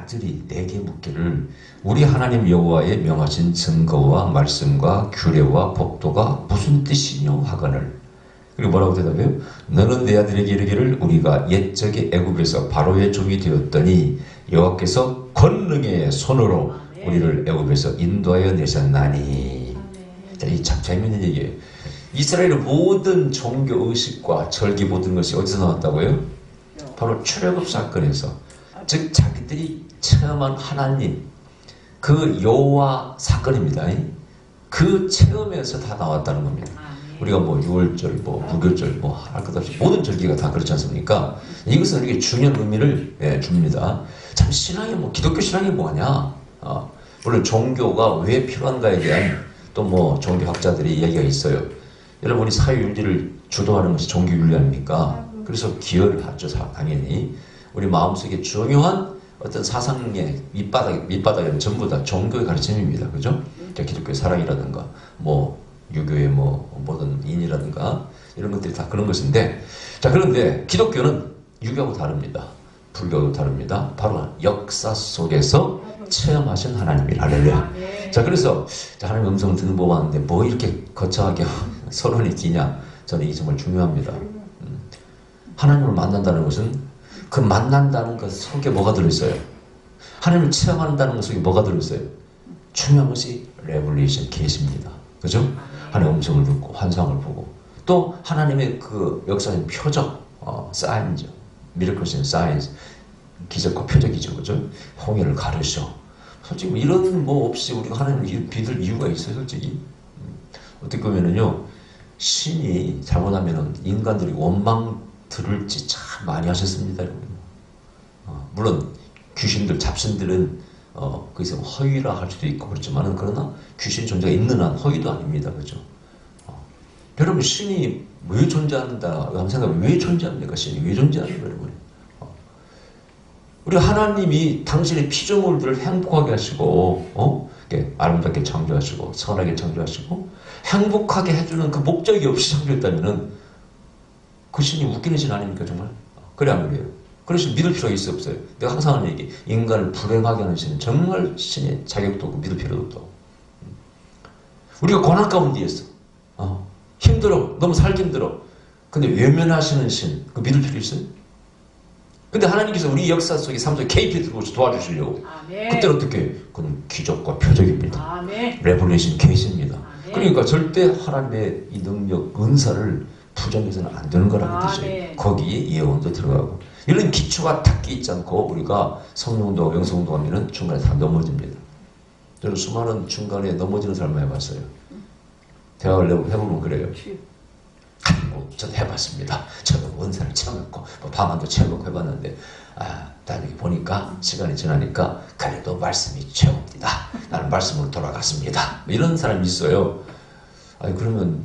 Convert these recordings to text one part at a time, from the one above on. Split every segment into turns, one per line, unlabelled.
아들이 내게 묻기를 우리 하나님 여호와의 명하신 증거와 말씀과 규례와 법도가 무슨 뜻이뇨 하거늘. 그리고 뭐라고 대답해요? 너는 내 아들에게 이르기를 우리가 옛적에 애굽에서 바로의 종이 되었더니 여호와께서 권능의 손으로 우리를 애굽에서 인도하여 내셨나니. 자, 이 참 재밌는 얘기예요. 이스라엘의 모든 종교 의식과 절기 모든 것이 어디서 나왔다고요? 바로 출애굽 사건에서, 즉 자기들이 체험한 하나님, 그 여호와 사건입니다. 그 체험에서 다 나왔다는 겁니다. 우리가 뭐 6월절, 뭐 무교절, 뭐 할 것 없이 모든 절기가 다 그렇지 않습니까? 이것은 우리에게 중요한 의미를 줍니다. 참 신앙이 뭐 기독교 신앙이 뭐냐? 물론 종교가 왜 필요한가에 대한 또 뭐 종교학자들이 이야기가 있어요. 여러분이 사회윤리를 주도하는 것이 종교윤리 아닙니까? 그래서 기여를 하죠, 당연히. 우리 마음속에 중요한 어떤 사상의 밑바닥에는 전부 다 종교의 가르침입니다. 그죠? 기독교의 사랑이라든가, 뭐, 유교의 뭐, 모든 인이라든가, 이런 것들이 다 그런 것인데, 자, 그런데 기독교는 유교하고 다릅니다. 불교하고 다릅니다. 바로 역사 속에서 체험하신 하나님이라. 할렐루야. 자, 그래서, 하나님의 음성을 듣는 법 하는데, 뭐 이렇게 거창하게 서론이 기냐? 저는 이게 정말 중요합니다. 하나님을 만난다는 것은 그 만난다는 것 속에 뭐가 들어있어요? 하나님을 체험한다는 것 속에 뭐가 들어있어요? 중요한 것이 레볼레이션, 계시입니다. 그죠? 하나님의 음성을 듣고 환상을 보고 또 하나님의 그 역사적인 표적, 사인이죠. 미러클스 앤 사인스, 기적과 표적이죠. 그죠? 홍해를 가르쳐. 솔직히 뭐 이런 뭐 없이 우리가 하나님을 믿을 이유가 있어요, 솔직히. 어떻게 보면은요, 신이 잘못하면은 인간들이 원망 들을지 참 많이 하셨습니다, 여러분. 물론 귀신들, 잡신들은 거기서 허위라 할 수도 있고 그렇지만은, 그러나 귀신 존재가 있는 한 허위도 아닙니다, 그죠? 여러분, 신이 왜 존재한다? 한번 생각해보면 왜 존재합니까? 신이 왜 존재합니까, 여러분? 우리 하나님이 당신의 피조물들을 행복하게 하시고, 아름답게 창조하시고, 선하게 창조하시고, 행복하게 해주는 그 목적이 없이 창조했다면은, 그 신이 웃기는 신 아닙니까, 정말? 그래, 안 그래요? 그래서 믿을 필요가 있어, 없어요? 내가 항상 하는 얘기, 인간을 불행하게 하는 신은 정말 신의 자격도 없고 믿을 필요도 없다고. 우리가 고난 가운데 있어. 힘들어. 너무 살기 힘들어. 근데 외면하시는 신, 그 믿을 필요 있어요? 근데 하나님께서 우리 역사 속에 삶 속에 개입해 들어오셔서 도와주시려고. 아멘. 그때는 어떻게? 그건 기적과 표적입니다. 아멘. 레볼레이션 계시입니다. 그러니까 절대 하나님의 이 능력, 은사를 부정해서는 안 되는 거라고 뜻이에요. 거기에 예언도 들어가고. 이런 기초가 딱 있지 않고 우리가 성령운동하고 영성운동하면 중간에 다 넘어집니다. 저는 수많은 중간에 넘어지는 사람을 해봤어요. 대화를 해보면 그래요. 저도 해봤습니다. 저도 은사를 체험했고 방언도 체험했고 해봤는데 나중에 보니까 시간이 지나니까 그래도 말씀이 최고입니다. 나는 말씀으로 돌아갔습니다. 이런 사람이 있어요. 그러면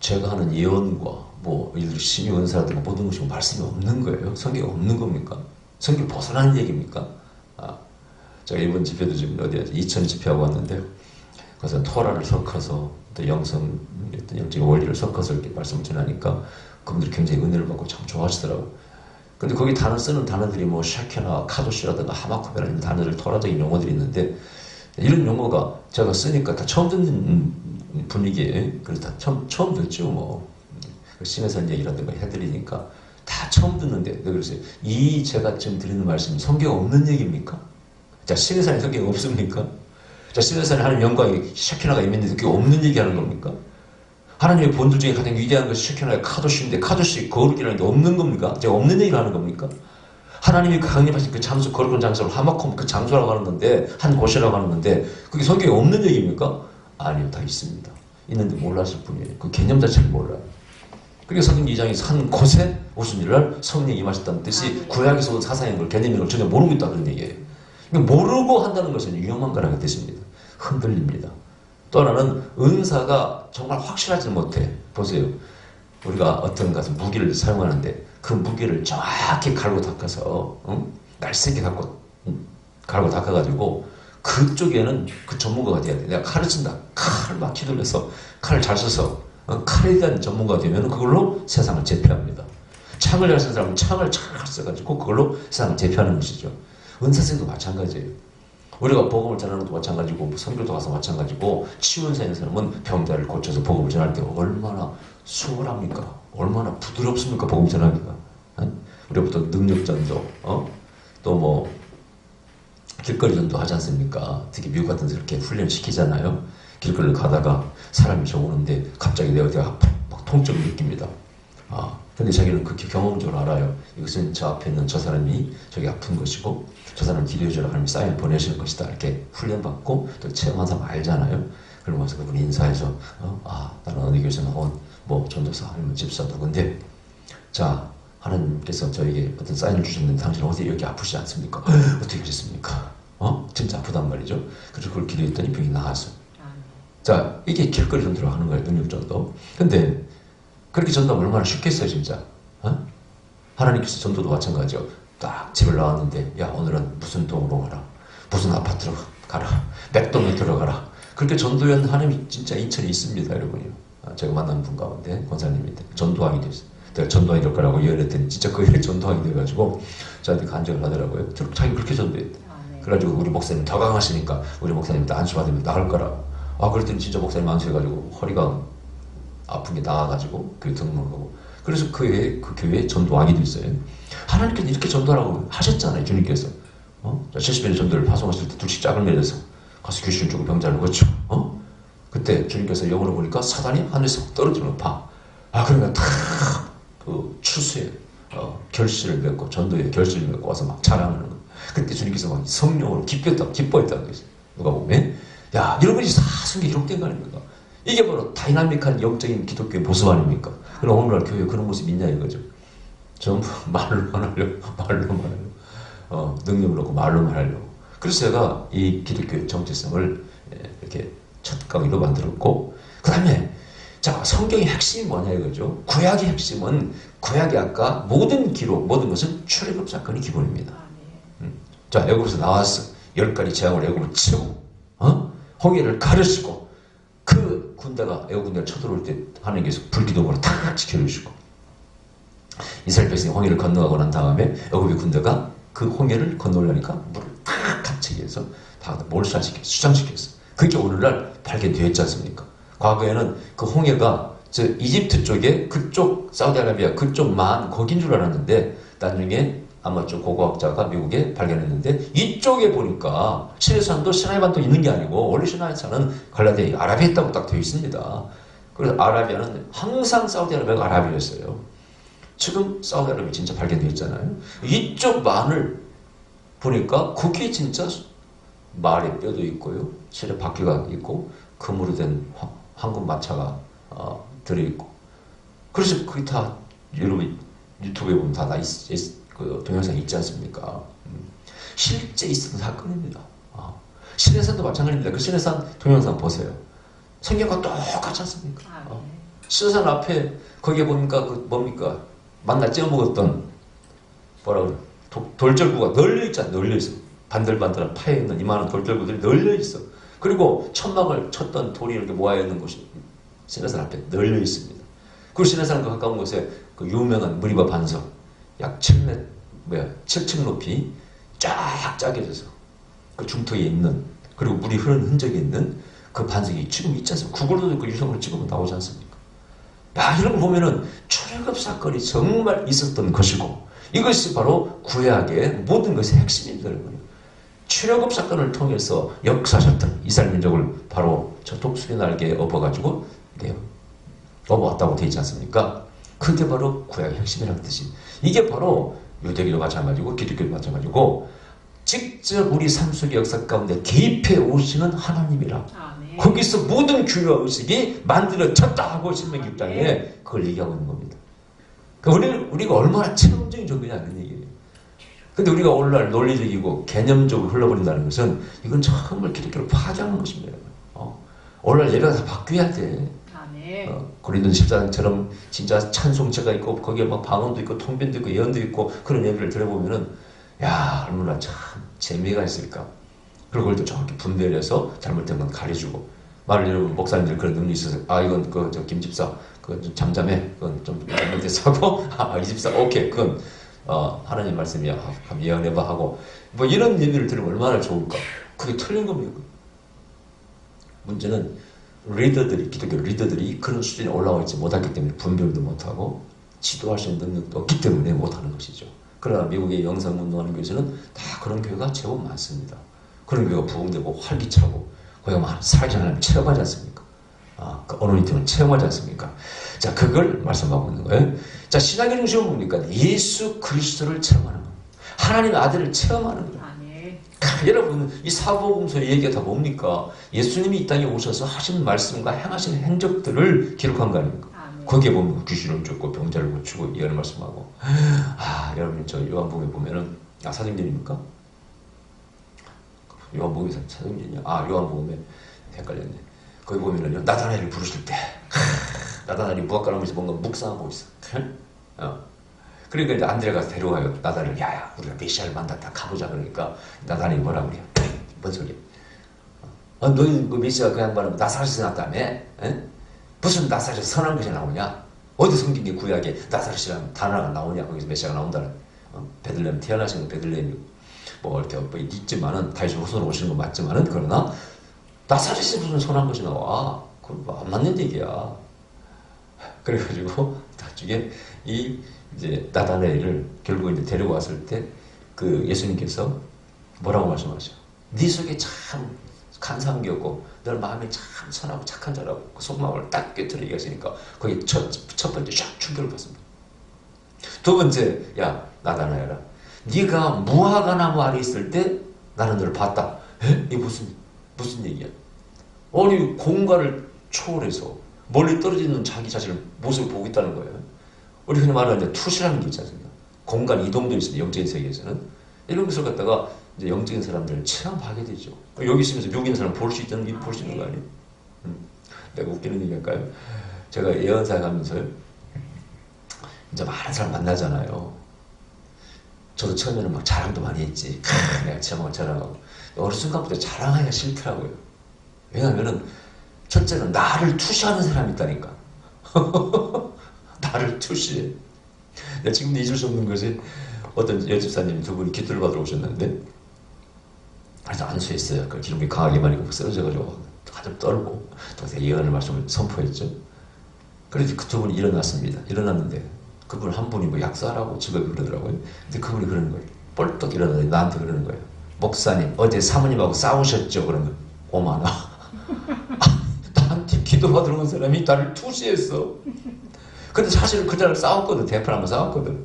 제가 하는 예언과 뭐 신의 은사라든가 모든 것이 말씀이 없는 거예요? 성경이 없는 겁니까? 성경이 벗어나는 얘기입니까? 제가 이번 집회도 지금 어디야 이천 집회하고 왔는데 그래서 토라를 섞어서 또 영성 어떤 영적인 원리를 섞어서 이렇게 말씀을 전하니까 그분들이 굉장히 은혜를 받고 참 좋아하시더라고요. 근데 거기 단어 쓰는 단어들이 뭐 샤케나 카도시라든가 하마코베라는 단어들 토라적인 용어들이 있는데 이런 용어가 제가 쓰니까 다 처음 듣는 분위기에 그래서 다 처음 듣죠. 뭐 심해선 얘기라든가 해드리니까 다 처음 듣는데 그래서 이 제가 지금 드리는 말씀이 성경 없는 얘기입니까? 자, 신해산에 성경 없습니까? 자, 신해산에 하나님 영광이 샤케나가 있는데 그게 없는 얘기하는 겁니까? 하나님의 본질 중에 가장 위대한 것이 샤케나의 카도시인데 카도시 거룩이라는 게 없는 겁니까? 제가 없는 얘기를 하는 겁니까? 하나님이 강림하신 그 장소, 거룩한 장소를 하마콤 그 장소라고 하는 건데 한 곳이라고 하는 건데 그게 성경에 없는 얘기입니까? 아니요, 다 있습니다. 있는데 몰랐을 뿐이에요. 그 개념 자체를 몰라요. 그러니까 성경 2장에서 한 곳에 무슨 일을 성령이 임하셨다는 뜻이 구약에서 온 사상인 걸 개념인 걸 전혀 모르고 있다 그런 얘기예요. 그러니까 모르고 한다는 것은 위험한 거라는 뜻입니다. 흔들립니다. 또 하나는 은사가 정말 확실하지 못해. 보세요. 우리가 어떤 가서 무기를 사용하는데 그 무기를 정확히 갈고 닦아서 날쌔게 갈고 닦아가지고 그쪽에는 그 전문가가 돼야 돼. 내가 칼을 쓴다. 칼을 막 휘둘려서 칼을 잘 써서 칼에 대한 전문가가 되면 그걸로 세상을 제패합니다. 창을 잘 쓰는 사람은 창을 잘 써가지고 그걸로 세상을 제패하는 것이죠. 은사생도 마찬가지예요. 우리가 복음을 전하는 것도 마찬가지고 뭐 선교도 가서 마찬가지고 치유원사 있는 사람은 병자를 고쳐서 복음을 전할 때 얼마나 수월합니까? 얼마나 부드럽습니까? 복음 전하기가. 우리부터 능력전도 또 뭐 길거리 전도 하지 않습니까? 특히 미국 같은 데서 이렇게 훈련시키잖아요. 길거리를 가다가 사람이 저 오는데 갑자기 내 어디가 막 통증을 느낍니다. 근데 자기는 그렇게 경험적으로 알아요. 이것은 저 앞에 있는 저 사람이 저기 아픈 것이고 저 사람 기도해주라 하나님이 사인을 보내시는 것이다. 이렇게 훈련받고 또 체험한 사람 알잖아요. 그러면서 그분이 인사해서 나는 어디 교회에서 나온 뭐 전도사 아니면 집사 누군데 자 하나님께서 저에게 어떤 사인을 주셨는데 당신은 어디 여기 아프지 않습니까? 어떻게 그랬습니까? 진짜 아프단 말이죠. 그래서 그걸 기도했더니 병이 나았어. 자 이게 길거리 전도로 하는 거예요. 능력전도. 근데 그렇게 전도하면 얼마나 쉽겠어요 진짜. 하나님께서 전도도 마찬가지죠. 딱 집을 나왔는데 야 오늘은 무슨 동으로 가라. 무슨 아파트로 가라. 맥동에 들어가라. 그렇게 전도연 하나님이 진짜 인천에 있습니다. 여러분이요. 제가 만난 분 가운데 권사님인데 전도왕이 됐어요. 내가 전도왕이 될 거라고 예언했더니 진짜 그 일에 전도왕이 돼가지고 저한테 간증을 하더라고요. 자기 그렇게 전도했대. 그래가지고 우리 목사님 더 강하시니까 우리 목사님 안수받으면 나을 거라고. 그랬더니 진짜 목사님 안수해가지고 허리가 아픈 게 나아가지고 교회 등록하고 그래서 그 교회에 전도왕이 됐어요. 하나님께서 이렇게 전도하라고 하셨잖아요. 주님께서 70년의 전도를 파송하실 때 둘씩 짝을 매려서 가서 귀신 쫓고 병자를 고쳐. 그때 주님께서 영으로 보니까 사단이 하늘에서 떨어지는 봐. 그러니까 탁그 추수에 결실을 맺고 전도에 결실을 맺고 와서 막 자랑하는 거예요. 그때 주님께서 막 성령으로 기뻐했다는 거죠. 누가 보면 야 이런 것이 사순계 기록된 거 아닙니까? 이게 바로 다이나믹한 영적인 기독교의 모습 아닙니까? 그럼 오늘날 교회에 그런 모습이 있냐 이거죠. 전부 말로만 하려고 능력을 놓고 말로만 하려고. 그래서 제가 이 기독교의 정체성을 이렇게 첫 강의로 만들었고 그 다음에 자 성경의 핵심이 뭐냐 이거죠. 구약의 핵심은 구약의 아까 모든 기록 모든 것은 출애굽 사건이 기본입니다. 자 애굽에서 나왔어. 10가지 재앙을 애굽을 치고 홍해를 가르치고 그 군대가 애국 군대를 쳐들어올 때 하나님께서 불기둥으로 탁 지켜주시고 이스라엘 백성이 홍해를 건너가고 난 다음에 애굽의 군대가 그 홍해를 건너려니까 물을 탁 갇히게 해서 다 몰수시켜 수장시켰어. 그게 오늘날 발견되었지 않습니까? 과거에는 그 홍해가 저 이집트 쪽에 그쪽 사우디아라비아 그쪽만 거긴 줄 알았는데 나중에 아마 좀 고고학자가 미국에 발견했는데 이쪽에 보니까 시내산도 시나이반도 있는 게 아니고 원래 시나이산은 갈라디아 아라비아 있다고 딱 되어 있습니다. 그래서 아라비아는 항상 사우디아라비아가 아라비아였어요. 지금 사우디아라비아 진짜 발견되어 있잖아요. 이쪽만을 보니까 그게 진짜 말의 뼈도 있고요. 실에 바퀴가 있고 금으로 된 황금 마차가 들어있고 그래서 그게 다 여러분 유튜브에 보면 다 그 동영상이 있지 않습니까? 실제 있었던 사건입니다. 신해산도 마찬가지입니다. 그 신해산 동영상 보세요. 성경과 똑같지 않습니까? 신해산 앞에 거기에 보니까 그 뭡니까? 만나 찌어 먹었던 뭐라 그래? 돌절구가 널려 있잖아. 널려 있어. 반들반들한 파여 있는 이만한 돌절구들이 널려 있어. 그리고 천막을 쳤던 돌이 이렇게 모여 있는 곳이 신해산 앞에 널려 있습니다. 그 신해산 그 가까운 곳에 그 유명한 무리바 반석 약 7층 높이 쫙 짜겨져서 그 중턱에 있는 그리고 물이 흐르는 흔적이 있는 그 반석이 지금 있지 않습니까? 구글도 그 유성을 찍으면 나오지 않습니까? 이런 걸 보면은 출애굽 사건이 정말 있었던 것이고 이것이 바로 구약의 모든 것의 핵심입니다. 여러분. 출애굽 사건을 통해서 역사하셨던 이스라엘 민족을 바로 저 독수리 날개에 업어가지고 업어왔다고 되어 있지 않습니까? 그게 바로 구약의 핵심이라는 뜻이. 이게 바로 유대교도 마찬가지고 기독교도 마찬가지고 직접 우리 삶 속의 역사 가운데 개입해 오시는 하나님이라. 네. 거기서 모든 규율과 의식이 만들어졌다 하고 신명기 6장에 그걸 얘기하고 있는 겁니다. 그러니까 우리가 얼마나 체험적인 정도냐는 얘기예요. 근데 우리가 오늘날 논리적이고 개념적으로 흘러버린다는 것은 이건 정말 기독교를 파괴하는 것입니다. 오늘날 예배가 다 바뀌어야 돼. 고린도전 14장처럼 진짜 찬송체가 있고 거기에 막 방언도 있고 통변도 있고 예언도 있고 그런 예배를 들어보면은 야 얼마나 참 재미가 있을까. 그리고 그걸 또 정확히 분별을 해서 잘못된 건 가려주고 말을 여러분 목사님들 그런 능력이 있어서 이건 김집사 그건 좀 잠잠해 그건 좀 잘못돼서 하고 이 집사 오케이 그건 하나님 말씀이 예언해봐 하고 뭐 이런 얘기를 들으면 얼마나 좋을까. 그게 틀린 겁니다. 문제는 기독교 리더들이 그런 수준에 올라와 있지 못하기 때문에 분별도 못하고 지도할 수 있는 능력도 없기 때문에 못하는 것이죠. 그러나 미국의 영성운동하는 교회에서는 다 그런 교회가 제법 많습니다. 그런 교회가 부흥되고 활기차고 거기가 막 살아계신 하나님 체험하지 않습니까? 그 어노인팅을 체험하지 않습니까? 자, 그걸 말씀하고 있는 거예요. 자, 신학의 중심은 뭡니까? 예수 그리스도를 체험하는 거예요. 하나님의 아들을 체험하는 거예요. 여러분, 이 사복음서의 얘기가 다 뭡니까? 예수님이 이 땅에 오셔서 하신 말씀과 행하신 행적들을 기록한 거 아닙니까? 거기에 보면 귀신을 쫓고 병자를 고치고 이런 말씀하고. 여러분, 저 요한복음에 보면은, 사도행전입니까? 요한복음이 사도행전이야. 요한복음에 헷갈렸네. 거기 보면은요, 나다나엘을 부르실 때, 나다나엘이 무화과나무에서 뭔가 묵상하고 있어. 그러니까 이제 안드레가 가서 데려가요. 나다나엘, 야야, 우리가 메시아를 만났다. 가보자. 그러니까 나다나엘이 뭐라고 그래요? 뭔 소리야? 너희 그 메시아 그 양반은 나사렛에서 났다며? 무슨 나사렛에서 선한 것이 나오냐? 어디 성경에 구약에 나사렛이라는 단어가 나오냐? 거기서 메시아가 나온다는. 베들레헴 태어나신 건 베들레헴이고 뭐 이렇게 뭐 있지만은 다윗의 후손으로 오시는 건 맞지만은 그러나 나사렛에서 무슨 선한 것이 나와? 그건 뭐 안 맞는 얘기야. 그래가지고 나중에 이제 나다나엘을 결국 이제 데리고 왔을 때 그 예수님께서 뭐라고 말씀하셔? 네 속에 참 간사한 게 없고 너 마음이 참 선하고 착한 자라고 그 속마음을 딱 꿰뚫어 얘기하시니까 거기 첫 번째 샥 충격을 받습니다. 두 번째, 야 나다나엘아, 네가 무화과나무 아래 있을 때 나는 너를 봤다. 이게 무슨 얘기야? 아니 공간을 초월해서 멀리 떨어지는 자기 자신을 모습을 보고 있다는 거예요. 우리 흔히 말하는 투시라는 게 있지 않습니까? 공간 이동도 있습니다. 영적인 세계에서는. 이런 것을 갖다가 이제 영적인 사람들을 체험하게 되죠. 여기 있으면서 여기 있는 사람 볼 수 있는 거 아니에요? 내가 웃기는 얘기 할까요? 제가 예언사 가면서 이제 많은 사람 만나잖아요. 저도 처음에는 막 자랑도 많이 했지. 내가 체험하고 자랑하고. 어느 순간부터 자랑하기가 싫더라고요. 왜냐하면은 첫째는 나를 투시하는 사람이 있다니까. 나를 투시해. 지금도 잊을 수 없는 것이 어떤 여집사님 두 분이 기도를 받으러 오셨는데 그래서 안수했어요. 그 기름이 강하게 많이 쓰러져가지고 가슴 떨고 또 예언의 말씀을 선포했죠. 그래서 그 두 분이 일어났습니다. 일어났는데 그분 한 분이 뭐 약사라고 직업이 그러더라고요. 근데 그분이 그러는 거예요. 뻘떡 일어나더니 나한테 그러는 거예요. 목사님 어제 사모님하고 싸우셨죠? 그러면 오마나 나한테 기도받으러 온 사람이 나를 투시했어. 근데 사실 그날 싸웠거든. 대판 한번 싸웠거든.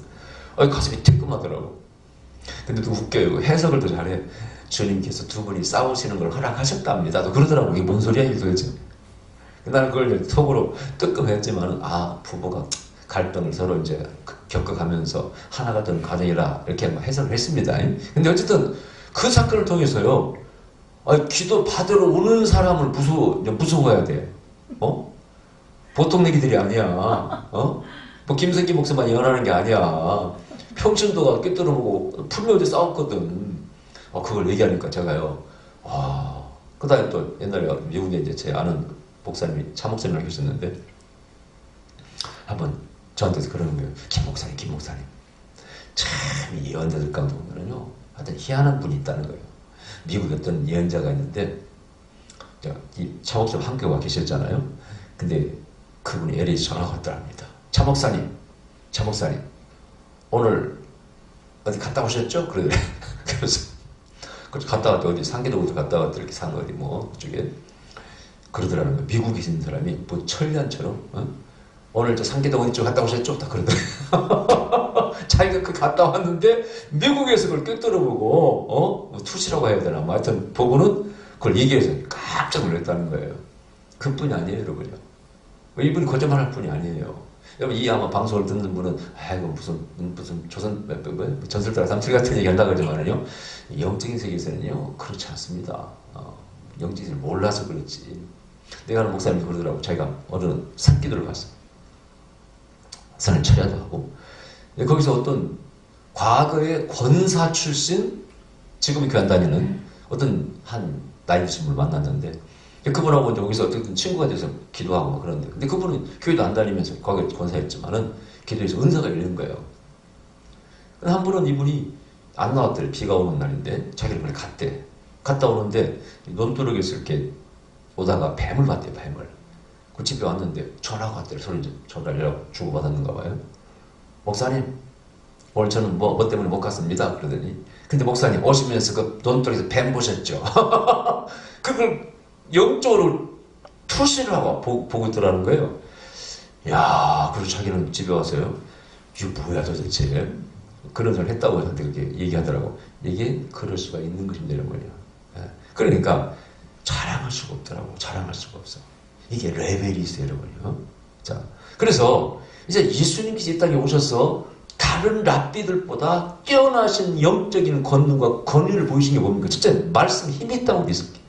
가슴이 뜨끔하더라고. 근데 또 웃겨요. 해석을 더 잘해. 주님께서 두 분이 싸우시는 걸 허락하셨답니다. 또 그러더라고. 이게 뭔 소리야? 도대체. 나는 그걸 속으로 뜨끔했지만은, 부부가 갈등을 서로 이제 겪어가면서 하나가 되는 과정이라 이렇게 해석을 했습니다. 근데 어쨌든 그 사건을 통해서요, 기도 받으러 오는 사람을 무서워해야 돼. 보통 얘기들이 아니야. 뭐 김석기 목사만 예언하는 게 아니야. 평신도가 꿰뚫어보고 풀묘지 싸웠거든. 그걸 얘기하니까 제가요. 그다음에 또 옛날에 미국에 이제 제 아는 목사님이 차 목사님이라고 계셨는데 한번 저한테서 그러는 거예요. 김 목사님. 참 예언자들 가운데 보면은요, 하여튼 희한한 분이 있다는 거예요. 미국에 어떤 예언자가 있는데 이 차 목사님 한교가 계셨잖아요. 근데 그분이 LA 전화가 왔더랍니다. 차 목사님, 오늘 어디 갔다 오셨죠? 그래서 갔다 왔더니 어디 상계도부터 갔다 왔더니 이렇게 산 어디 그쪽에 그러더라는 거예요. 미국에 있는 사람이 뭐 천리안처럼 오늘 저 상계도 어디 쪽 갔다 오셨죠? 다 그러더라고요. 자기가 갔다 왔는데 미국에서 그걸 꿰뚫어보고 투시라고 해야 되나? 하여튼 보고는 그걸 얘기해서 깜짝 놀랐다는 거예요. 그뿐이 아니에요, 여러분요. 이분이 거짓말할 뿐이 아니에요. 여러분 이 아마 방송을 듣는 분은 이거 무슨 조선 전설따라 삼칠 같은 얘기 한다 그러지만은요, 영적인 세계에서는요 그렇지 않습니다. 영적인 세계를 몰라서 그렇지. 내가 아는 목사님이 그러더라고. 자기가 어느 산기도를 봤어. 산을 철야도 하고 거기서 어떤 과거의 권사 출신 지금 교회 안 다니는 어떤 한 나이 드신 분을 만났는데 그분하고 여기서 어쨌든 친구가 돼서 기도하고 막 그러는데, 근데 그분은 교회도 안 다니면서 과거에 권사였지만은 기도에서 은사가 열리는 거예요. 한 번은 이분이 안 나왔대요. 비가 오는 날인데 자기를 빨리 갔대. 갔다 오는데 논두렁에서 이렇게 오다가 뱀을 봤대요. 뱀을. 그 집에 왔는데 전화가 왔대요. 전화를 주고받았는가 봐요. 목사님, 오늘 저는 뭐 때문에 못 갔습니다. 그러더니 근데 목사님 오시면서 그 논두렁에서 뱀 보셨죠? 그걸 영적으로 투시를 하고 보고 있더라는 거예요. 야, 그리고 자기는 집에 와서요. 이게 뭐야 도대체? 그런 소리를 했다고 저한테 그렇게 얘기하더라고. 이게 그럴 수가 있는 것입니다. 이런 거예요. 그러니까 자랑할 수가 없더라고. 자랑할 수가 없어. 이게 레벨이 있어요. 여러분요. 자, 그래서 이제 예수님께서 이 땅에 오셔서 다른 랍비들보다 뛰어나신 영적인 권능과 권위를 보이신 게 뭡니까? 첫째, 말씀 힘이 있다고 믿었기.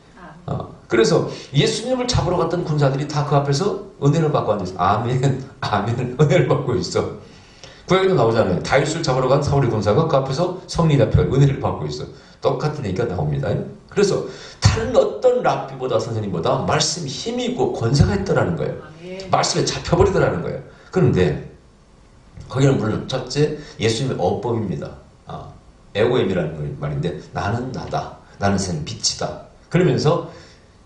그래서 예수님을 잡으러 갔던 군사들이 다 그 앞에서 은혜를 받고 앉아있어. 아멘, 아멘, 은혜를 받고 있어. 구약에도 나오잖아요. 다윗을 잡으러 간 사울의 군사가 그 앞에서 성리 잡혀 은혜를 받고 있어. 똑같은 얘기가 나옵니다. 그래서 다른 어떤 랍비보다 선생님보다 말씀이 힘이 있고 권세가 있더라는 거예요. 말씀에 잡혀버리더라는 거예요. 그런데 거기는 물론 첫째 예수님의 어법입니다. 에고임이라는 말인데 나는 나다. 나는 생 빛이다. 그러면서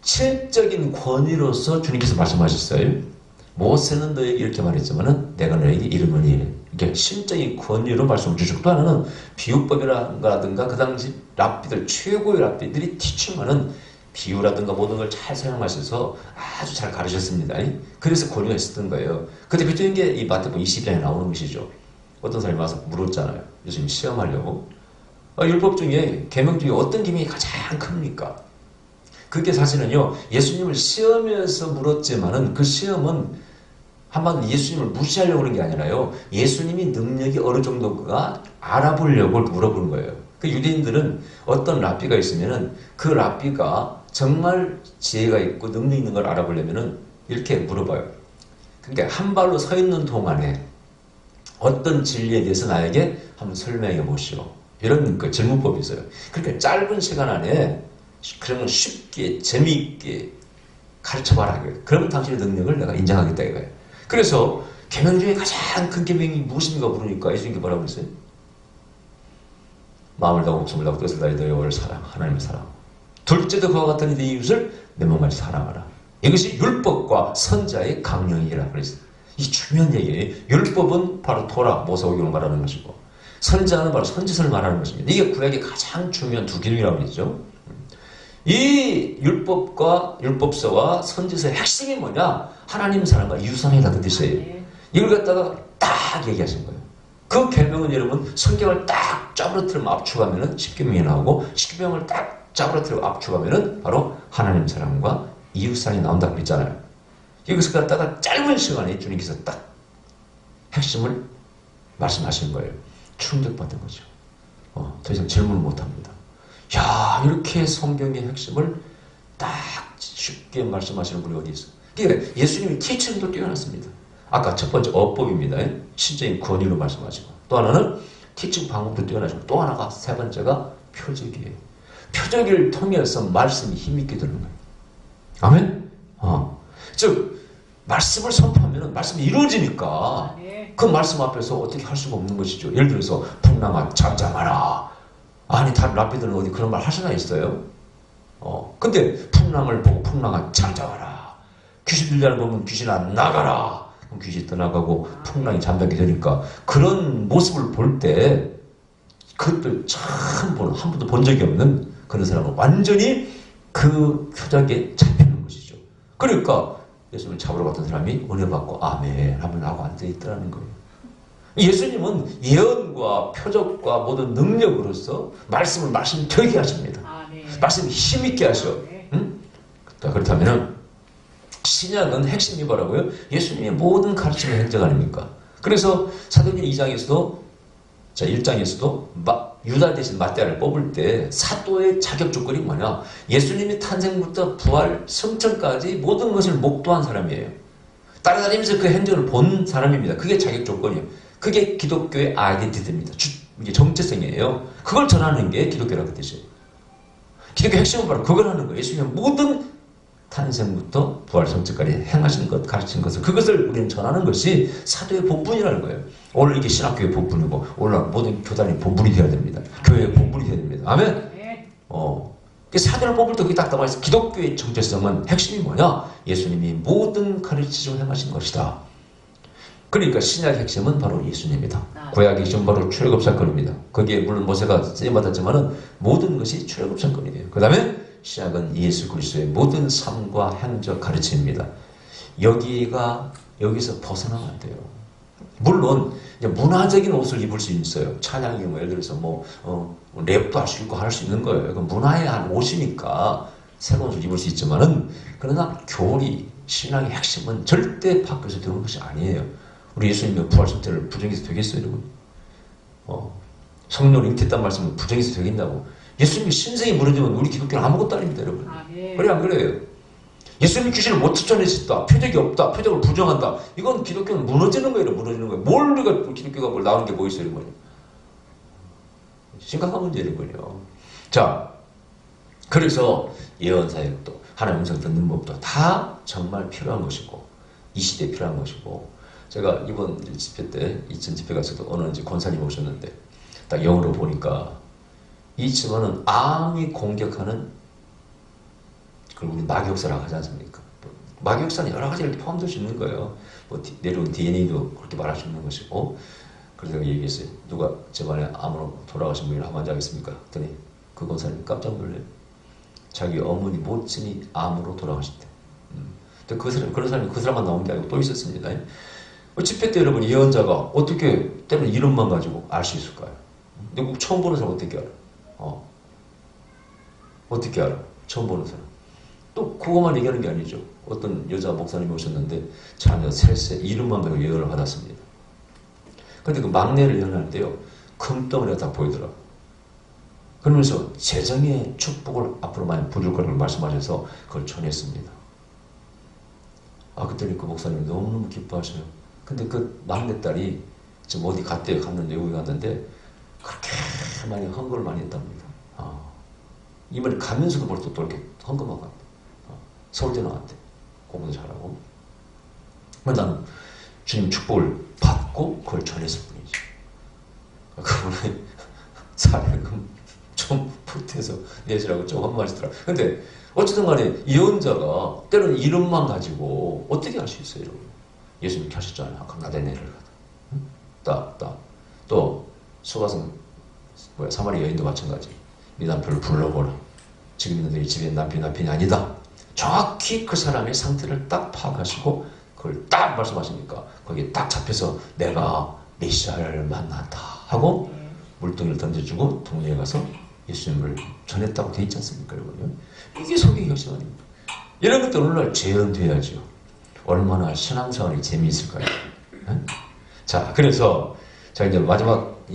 실적인 권위로서 주님께서 말씀하셨어요. 모세는 너에게 이렇게 말했지만은 내가 너에게 이르노니. 이렇게 심적인 권위로 말씀을 주셨고 또 하나는 비유법이라든가 그 당시 랍비들 최고의 랍비들이 티칭하는 비유라든가 모든 걸 잘 사용하셔서 아주 잘 가르쳤습니다. 그래서 권위가 있었던 거예요. 그 대표적인 게 이 마태복음 20장에 나오는 것이죠. 어떤 사람이 와서 물었잖아요. 요즘 시험하려고. 율법 중에 계명 중에 어떤 계명이 가장 큽니까? 그게 사실은요. 예수님을 시험에서 물었지만은 그 시험은 한번 예수님을 무시하려고 그런 게 아니라요. 예수님이 능력이 어느 정도가 알아보려고 물어보는 거예요. 그 유대인들은 어떤 랍비가 있으면은 그 랍비가 정말 지혜가 있고 능력 있는 걸 알아보려면은 이렇게 물어봐요. 그러니까 한 발로 서 있는 동안에 어떤 진리에 대해서 나에게 한번 설명해 보시오. 이런 그 질문법이 있어요. 그러니까 짧은 시간 안에 그러면 쉽게 재미있게 가르쳐봐라. 그러면 당신의 능력을 내가 인정하겠다 이거예요. 그래서 계명 중에 가장 큰 계명이 무엇인가 물으니까 예수님께 뭐라고 그랬어요? 마음을 다하고 목숨을 다하고 뜻을 다하여 너의 여호와를 사랑, 하나님을 사랑. 둘째도 그와 같으니 네 이웃을 내 몸같이 사랑하라. 이것이 율법과 선자의 강령이라 그랬어요. 이 중요한 얘기예요. 율법은 바로 토라, 모세오경을 말하는 것이고 선자는 바로 선지서를 말하는 것입니다. 이게 구약의 가장 중요한 두 기둥이라고 그러죠. 이 율법과 율법서와 선지서의 핵심이 뭐냐? 하나님 사랑과 이웃 사랑이다 그 뜻이에요. 이걸 갖다가 딱 얘기하신 거예요. 그 계명은 여러분 성경을 딱 짜부러뜨리면 압축하면은 10계명이 나오고 10계명을 딱 짜부러뜨리고 압축하면은 바로 하나님 사랑과 이웃 사랑이 나온다고 그랬잖아요. 이것을 갖다가 짧은 시간에 주님께서 딱 핵심을 말씀하시는 거예요. 충격받은 거죠. 더 이상 질문을 못합니다. 야, 이렇게 성경의 핵심을 딱 쉽게 말씀하시는 분이 어디 있어? 그러니까 예수님의 티칭도 뛰어났습니다. 아까 첫 번째 어법입니다. 신적인 권위로 말씀하시고 또 하나는 티칭 방법도 뛰어나시고 또 하나가 세 번째가 표적이에요. 표적을 통해서 말씀이 힘있게 되는 거예요. 아멘? 즉 말씀을 선포하면 말씀이 이루어지니까 그 말씀 앞에서 어떻게 할 수가 없는 것이죠. 예를 들어서 풍랑아 잠잠하라. 아니 다른 랍비들은 어디 그런 말 하시나 있어요? 근데 풍랑을 보고 풍랑아 잠잠하라. 귀신 들려는 보면 귀신아 나가라. 그럼 귀신이 떠나가고 풍랑이 잠잠게 되니까 그런 모습을 볼 때 그것도 참 한 번도 본 적이 없는 그런 사람은 완전히 그 표적에 잡히는 것이죠. 그러니까 예수님을 잡으러 갔던 사람이 은혜 받고 아멘 하면 하고 앉아있더라는 거예요. 예수님은 예언과 표적과 모든 능력으로서 말씀을 말씀되게 하십니다. 말씀을 힘있게 하셔. 응? 그렇다면 신약은 핵심이 뭐라고요? 예수님의 모든 가르침의 행적 아닙니까? 그래서 사도행전 2장에서도 1장에서도 유다 대신 마태를 뽑을 때 사도의 자격 조건이 뭐냐? 예수님이 탄생부터 부활, 승천까지 모든 것을 목도한 사람이에요. 따라다니면서 그 행적을 본 사람입니다. 그게 자격 조건이에요. 그게 기독교의 아이덴티티입니다. 이게 정체성이에요. 그걸 전하는 게 기독교라는 뜻이에요. 기독교 핵심은 바로 그걸 하는 거예요. 예수님의 모든 탄생부터 부활 성취까지 행하신 것, 가르친 것을, 그것을 우리는 전하는 것이 사도의 본분이라는 거예요. 오늘 이게 신학교의 본분이고, 오늘 모든 교단이 본분이 되어야 됩니다. 교회의 본분이 되어야 됩니다. 아멘? 사도를 뽑을 때 거기 딱 나와 있어. 기독교의 정체성은 핵심이 뭐냐? 예수님이 모든 가르치심을 행하신 것이다. 그러니까 신약의 핵심은 바로 예수님이다. 구약의 핵심은 바로 출애굽 사건입니다. 거기에 물론 모세가 쓰임받았지만은 모든 것이 출애굽 사건이에요. 그 다음에 신약은 예수 그리스도의 모든 삶과 행적 가르침입니다. 여기서 벗어나면 안 돼요. 물론 이제 문화적인 옷을 입을 수 있어요. 찬양이 뭐 예를 들어서 랩도 할 수 있고 할 수 있는 거예요. 문화의 한 옷이니까 새로운 옷을 입을 수 있지만은, 그러나 교리, 신앙의 핵심은 절대 밖에서 들어온 것이 아니에요. 우리 예수님의 부활 상태를 부정해서 되겠어요, 여러분? 성령을 잉태했단 말씀은 부정해서 되겠냐고. 예수님이 신생이 무너지면 우리 기독교는 아무것도 아닙니다, 여러분. 그래 안 그래요? 예수님 귀신을 못 쫓아내셨다, 표적이 없다, 표적을 부정한다, 이건 기독교는 무너지는 거예요. 무너지는 거예요. 뭘 우리가 기독교가 뭘 나오는 게 뭐 있어요, 이거요? 심각한 문제예요, 이거요. 자, 그래서 예언 사역도, 하나님 음성 듣는 법도 다 정말 필요한 것이고, 이 시대에 필요한 것이고, 제가 이번 집회 때, 2000 집회 가서도 어느 이제 권사님 오셨는데, 딱 영어로 보니까, 이 증언은 암이 공격하는, 그걸 우리 막역사라고 하지 않습니까? 막역사는 여러 가지를 포함될 수 있는 거예요. 내려온 DNA도 그렇게 말할 수 있는 것이고. 그래서 제가 얘기했어요. 누가 집안에 암으로 돌아가신 분이 한번 하겠습니까? 그랬더니 그 권사님이 깜짝 놀래요. 자기 어머니 모친이 암으로 돌아가셨대. 근데 그런 사람이 그 사람만 나온 게 아니고 또 있었습니다. 집회 때 여러분, 예언자가 어떻게 때로는 이름만 가지고 알 수 있을까요? 근데 처음 보는 사람 어떻게 알아? 어떻게 알아? 처음 보는 사람. 또 그것만 얘기하는 게 아니죠. 어떤 여자 목사님이 오셨는데 자녀 셋째 이름만 가지고 예언을 받았습니다. 근데 그 막내를 예언할 때요, 큰 덩어리가 딱 보이더라. 그러면서 재정의 축복을 앞으로 많이 부줄 거라고 말씀하셔서 그걸 전했습니다. 그랬더니 그 목사님이 너무너무 기뻐하셔요. 근데 그 막내딸이 지금 어디 갔대요. 외국에 갔는데 그렇게 많이 헌금을 많이 했답니다. 이번에 가면서도 벌써 또 이렇게 헌금하고 갔대. 서울대 나왔대. 공부도 잘하고. 나는 주님 축복을 받고 그걸 전했을 뿐이지. 그분이 사례금 좀 보태서 내시라고 좀 한마디더라. 근데 어쨌든 간에 예언자가 때로는 이름만 가지고 어떻게 할 수 있어요, 여러분? 예수님이 하셨잖아요. 아까 나다나엘을 가다. 또 수가성 사마리 여인도 마찬가지. 네 남편을 불러보라. 지금 있는 너희 집에 남편이 아니다. 정확히 그 사람의 상태를 딱 파악하시고 그걸 딱 말씀하시니까 거기에 딱 잡혀서 내가 메시아를 만났다 하고 물동이를 던져주고 동네에 가서 예수님을 전했다고 돼 있지 않습니까, 여러분? 이게 성경의 핵심 아닙니까? 이런 것들 오늘날 재현돼야죠. 얼마나 신앙생활이 재미있을까요? 네? 자, 그래서 자 이제 마지막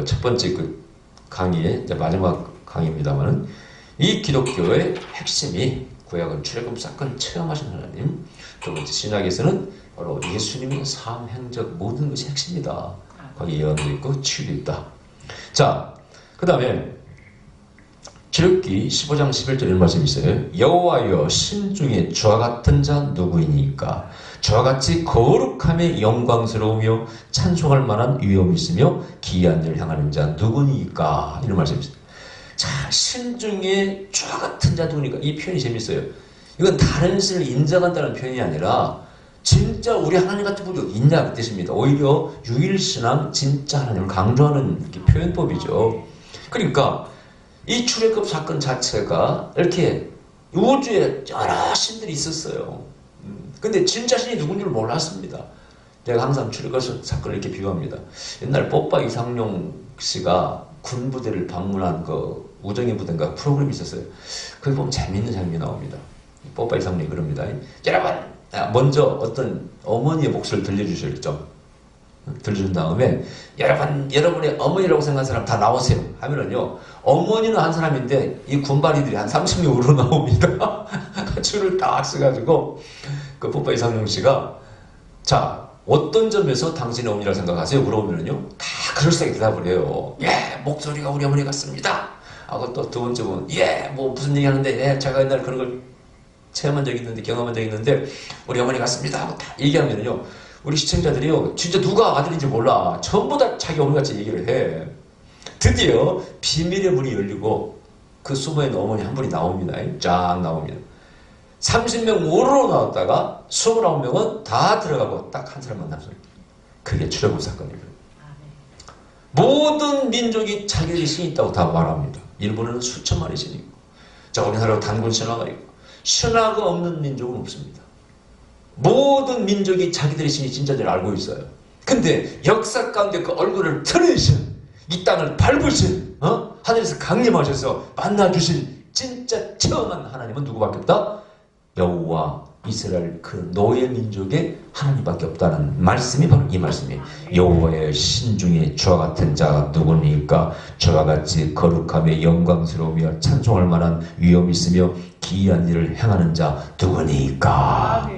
첫 번째 그 강의의 이제 마지막 강의입니다만은, 이 기독교의 핵심이 구약은 출애굽 사건을 체험하신 하나님, 두 번째 신약에서는 바로 예수님의 삶, 행적 모든 것이 핵심이다. 거기 예언도 있고 치유도 있다. 자, 그 다음에 출애굽기 15장 11절 이런 말씀이 있어요. 여호와여 신중에 주와 같은 자 누구이니까? 주와 같이 거룩함에 영광스러우며 찬송할 만한 위엄이 있으며 기이한 일을 행하는 자 누구니까? 이런 말씀이 있어요. 자, 신중에 주와 같은 자 누구니까? 이 표현이 재밌어요. 이건 다른 신을 인정한다는 표현이 아니라 진짜 우리 하나님 같은 분이 있냐 그 뜻입니다. 오히려 유일신앙 진짜 하나님을 강조하는 표현법이죠. 그러니까 이 출애굽 사건 자체가 이렇게 우주에 여러 신들이 있었어요. 근데 진짜 신이 누군 줄 몰랐습니다. 제가 항상 출애굽 사건을 이렇게 비유합니다. 옛날 뽀빠 이상용 씨가 군부대를 방문한 그 우정의 부대인가 프로그램이 있었어요. 거기 보면 재미있는 장면이 나옵니다. 뽀빠 이상용이 그럽니다. 여러분, 먼저 어떤 어머니의 목소리를 들려주셨죠. 들려준 다음에 여러분의 어머니라고 생각하는 사람 다 나오세요 하면은요, 어머니는 한 사람인데 이 군바리들이 한 30명 우러 나옵니다. 줄을 딱 써가지고 그 뽀빠 이상용 씨가 자, 어떤 점에서 당신의 어머니라고 생각하세요? 물어보면은요, 다 그럴싸하게 대답을 해요. 예, 목소리가 우리 어머니 같습니다 하고, 또 두 번째 분, 예, 뭐 무슨 얘기 하는데, 예, 제가 옛날에 그런 걸 체험한 적이 있는데, 경험한 적이 있는데, 우리 어머니 같습니다 하고 다 얘기하면요, 우리 시청자들이요, 진짜 누가 아들인지 몰라. 전부 다 자기 어머니같이 얘기를 해. 드디어 비밀의 문이 열리고 그 숨어있는 어머니 한 분이 나옵니다. 쫙 나옵니다. 30명 오르러 나왔다가 29명은 다 들어가고 딱 한 사람만 남았어요. 그게 출애굽 사건이에요. 모든 민족이 자기들이 신이 있다고 다 말합니다. 일본에는 수천만의 신이 있고, 자, 우리나라로 단군 신화가 있고, 신화가 없는 민족은 없습니다. 모든 민족이 자기들의 신이 진짜인지 알고 있어요. 근데 역사 가운데 그 얼굴을 드러내신, 이 땅을 밟으신, 하늘에서 강림하셔서 만나주신 진짜 처음한 하나님은 누구밖에 없다? 여호와 이스라엘 그 노예 민족의 하나님밖에 없다는 말씀이 바로 이 말씀이에요. 여호와의 신중에 주와 같은 자가 누구니까? 저와 같이 거룩하며 영광스러우며 찬송할 만한 위엄이 있으며 기이한 일을 행하는 자 누구니까?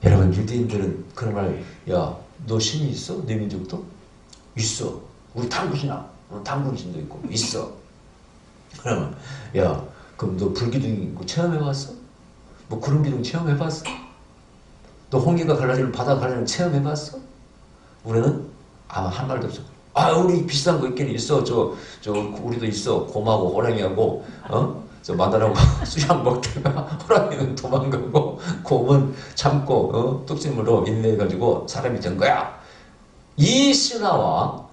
여러분, 유대인들은 그런 말, 야, 너 신이 있어? 내 민족도? 있어. 우리 당구신아, 당구신도 있고 있어. 그러면, 야, 그럼 너 불기둥 체험해봤어? 뭐 구름기둥 체험해봤어? 너 홍해가 갈라지는 바다 갈라지는 체험해봤어? 우리는 아마 한 말도 없어. 아, 우리 비싼 거 있긴 있어. 우리도 있어. 곰하고 호랑이하고 저 마다라고 수작 먹다가 호랑이는 도망가고 곰은 참고 뚝심으로 인내해가지고 사람이 된 거야. 이 신화와